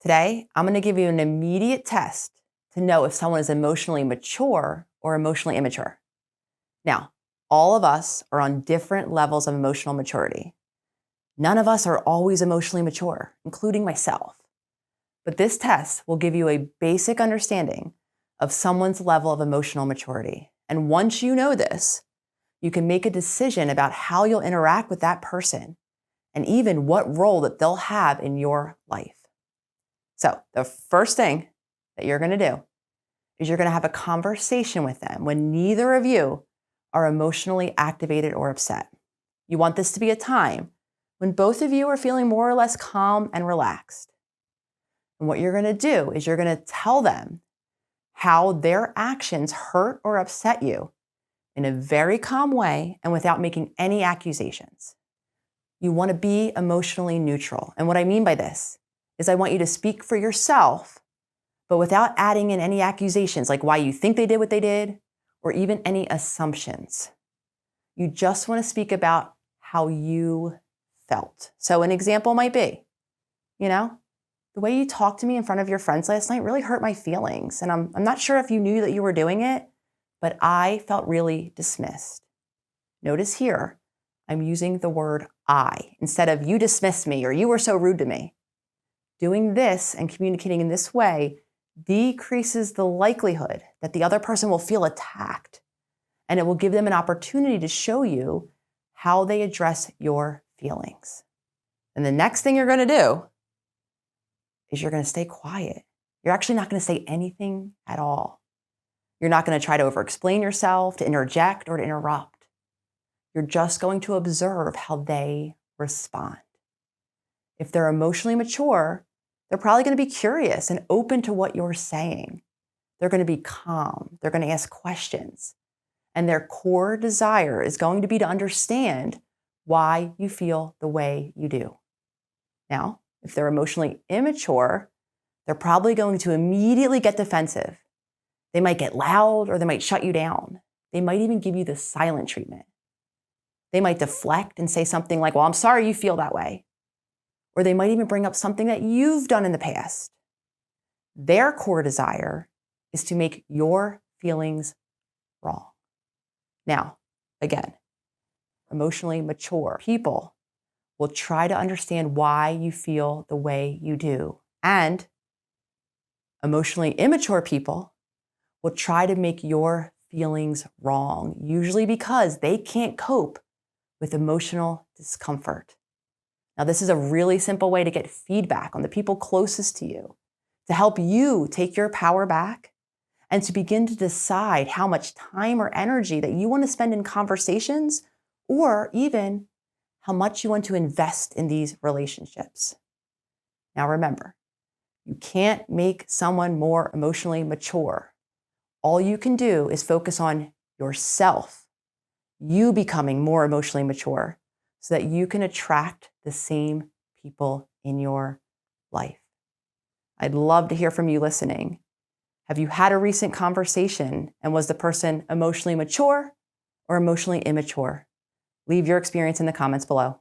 Today, I'm going to give you an immediate test to know if someone is emotionally mature or emotionally immature. Now, all of us are on different levels of emotional maturity. None of us are always emotionally mature, including myself. But this test will give you a basic understanding of someone's level of emotional maturity. And once you know this, you can make a decision about how you'll interact with that person and even what role that they'll have in your life. So the first thing that you're going to do is you're going to have a conversation with them when neither of you are emotionally activated or upset. You want this to be a time when both of you are feeling more or less calm and relaxed. And what you're going to do is you're going to tell them how their actions hurt or upset you in a very calm way and without making any accusations. You want to be emotionally neutral. And what I mean by this is I want you to speak for yourself, but without adding in any accusations like why you think they did what they did or even any assumptions. You just want to speak about how you felt. So an example might be, the way you talked to me in front of your friends last night really hurt my feelings. And I'm not sure if you knew that you were doing it, but I felt really dismissed. Notice here, I'm using the word I instead of you dismissed me or you were so rude to me. Doing this and communicating in this way decreases the likelihood that the other person will feel attacked, and it will give them an opportunity to show you how they address your feelings. And the next thing you're going to do is you're going to stay quiet. You're actually not going to say anything at all. You're not going to try to over-explain yourself, to interject, or to interrupt. You're just going to observe how they respond. If they're emotionally mature, they're probably going to be curious and open to what you're saying. They're going to be calm. They're going to ask questions. And their core desire is going to be to understand why you feel the way you do. Now, if they're emotionally immature, they're probably going to immediately get defensive. They might get loud or they might shut you down. They might even give you the silent treatment. They might deflect and say something like, well, I'm sorry you feel that way. Or they might even bring up something that you've done in the past. Their core desire is to make your feelings wrong. Now, again, emotionally mature people will try to understand why you feel the way you do. And emotionally immature people will try to make your feelings wrong, usually because they can't cope with emotional discomfort. Now, this is a really simple way to get feedback on the people closest to you, to help you take your power back and to begin to decide how much time or energy that you want to spend in conversations or even how much you want to invest in these relationships. Now, remember, you can't make someone more emotionally mature. All you can do is focus on yourself, you becoming more emotionally mature so that you can attract the same people in your life. I'd love to hear from you listening. Have you had a recent conversation and was the person emotionally mature or emotionally immature? Leave your experience in the comments below.